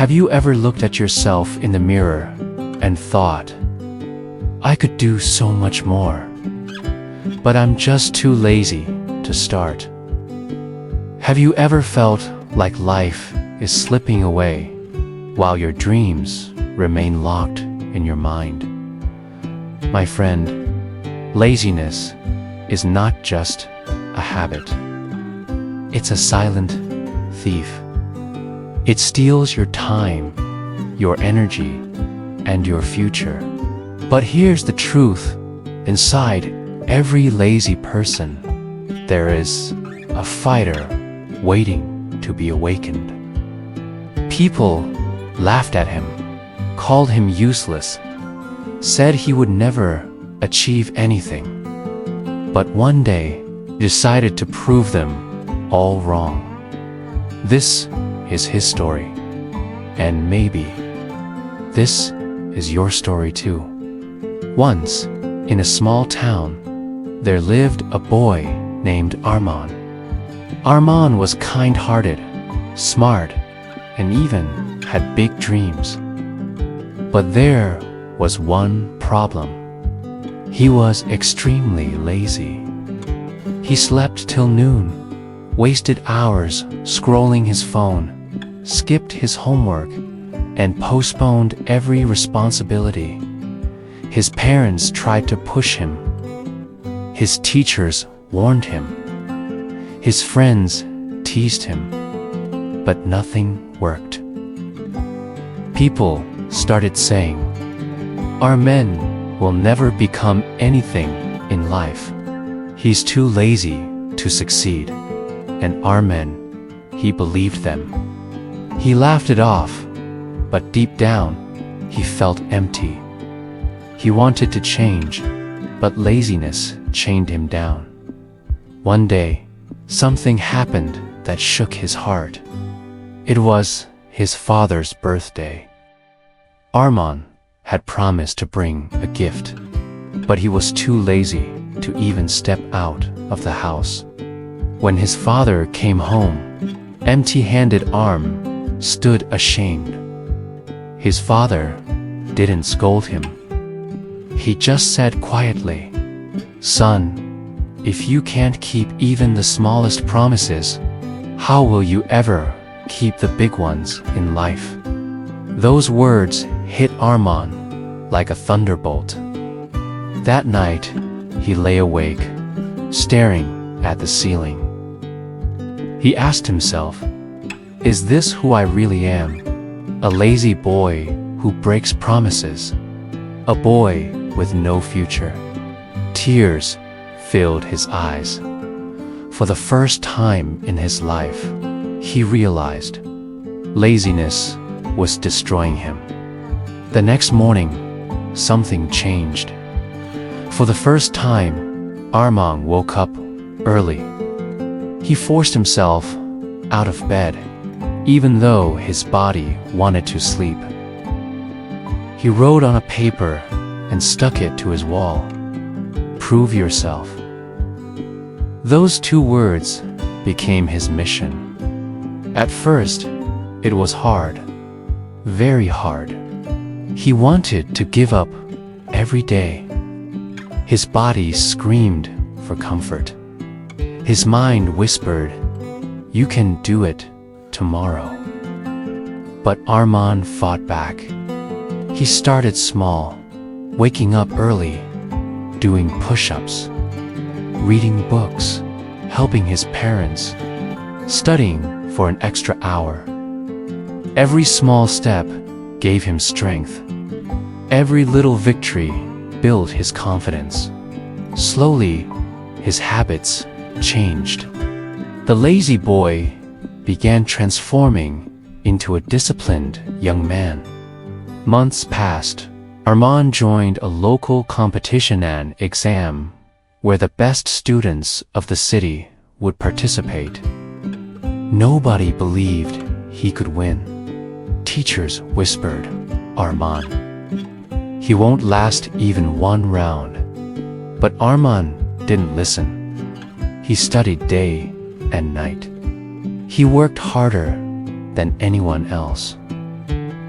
Have you ever looked at yourself in the mirror and thought, I could do so much more, but I'm just too lazy to start? Have you ever felt like life is slipping away while your dreams remain locked in your mind? My friend, laziness is not just a habit. It's a silent thief. It steals your time, your energy, and your future. But here's the truth. Inside every lazy person, there is a fighter waiting to be awakened. People laughed at him, called him useless, said he would never achieve anything. But one day, he decided to prove them all wrong. This is his story, and maybe this is your story too. Once, in a small town, there lived a boy named Armand. Armand was kind-hearted, smart, and even had big dreams. But there was one problem. He was extremely lazy. He slept till noon, wasted hours scrolling his phone, skipped his homework, and postponed every responsibility. His parents tried to push him. His teachers warned him. His friends teased him. But nothing worked. People started saying, Armand will never become anything in life. He's too lazy to succeed. And Armand, he believed them. He laughed it off, but deep down, he felt empty. He wanted to change, but laziness chained him down. One day, something happened that shook his heart. It was his father's birthday. Armand had promised to bring a gift, but he was too lazy to even step out of the house. When his father came home, empty-handed Armand stood ashamed. His father didn't scold him. He just said quietly, Son, if you can't keep even the smallest promises, how will you ever keep the big ones in life? Those words hit Armand like a thunderbolt. That night, he lay awake, staring at the ceiling. He asked himself, is this who I really am? A lazy boy who breaks promises. A boy with no future. Tears filled his eyes. For the first time in his life, he realized laziness was destroying him. The next morning, something changed. For the first time, Armand woke up early. He forced himself out of bed, even though his body wanted to sleep. He wrote on a paper and stuck it to his wall. Prove yourself. Those two words became his mission. At first, it was hard, very hard. He wanted to give up every day. His body screamed for comfort. His mind whispered, you can do it tomorrow. But Armand fought back. He started small, waking up early, doing push-ups, reading books, helping his parents, studying for an extra hour. Every small step gave him strength. Every little victory built his confidence. Slowly, his habits changed. The lazy boy began transforming into a disciplined young man. Months passed. Armand joined a local competition and exam where the best students of the city would participate. Nobody believed he could win. Teachers whispered, Armand, he won't last even one round. But Armand didn't listen. He studied day and night. He worked harder than anyone else.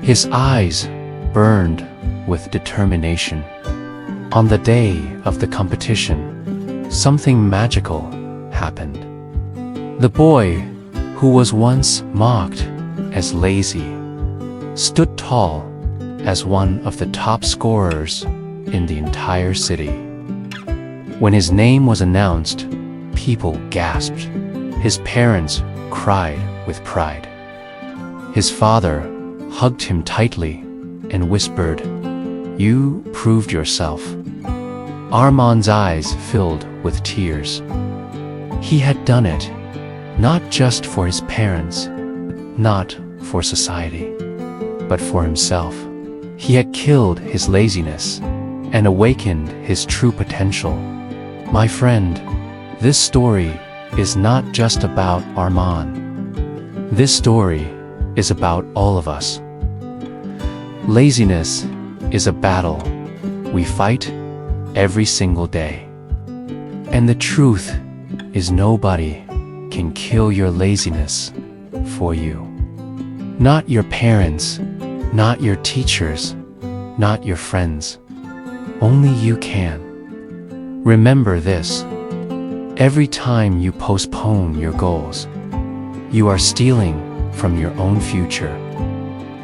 His eyes burned with determination. On the day of the competition, something magical happened. The boy, who was once mocked as lazy, stood tall as one of the top scorers in the entire city. When his name was announced, people gasped. His parents cried with pride. His father hugged him tightly and whispered, "You proved yourself." Armand's eyes filled with tears. He had done it, not just for his parents, not for society, but for himself. He had killed his laziness and awakened his true potential. My friend, this story is not just about Armand. This story is about all of us. Laziness is a battle we fight every single day. And the truth is, nobody can kill your laziness for you. Not your parents, not your teachers, not your friends. Only you can. Remember this: every time you postpone your goals, you are stealing from your own future.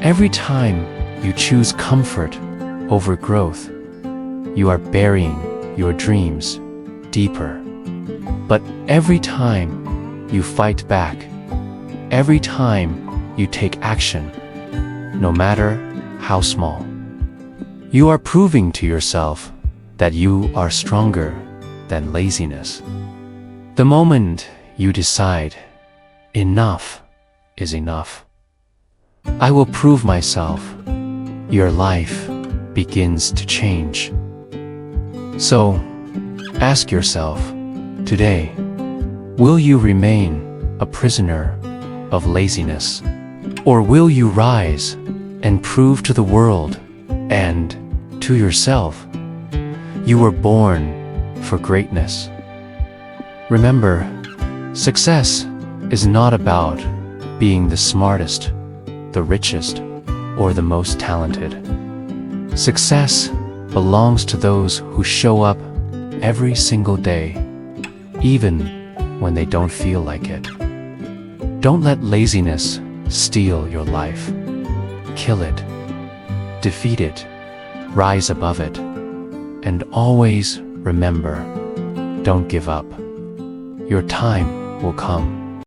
Every time you choose comfort over growth, you are burying your dreams deeper. But every time you fight back, every time you take action, no matter how small, you are proving to yourself that you are stronger than laziness. The moment you decide, enough is enough, I will prove myself, your life begins to change. So, ask yourself, today, will you remain a prisoner of laziness? Or will you rise and prove to the world and to yourself you were born for greatness? Remember, success is not about being the smartest, the richest, or the most talented. Success belongs to those who show up every single day, even when they don't feel like it. Don't let laziness steal your life. Kill it, defeat it, rise above it, and always remember, don't give up. Your time will come.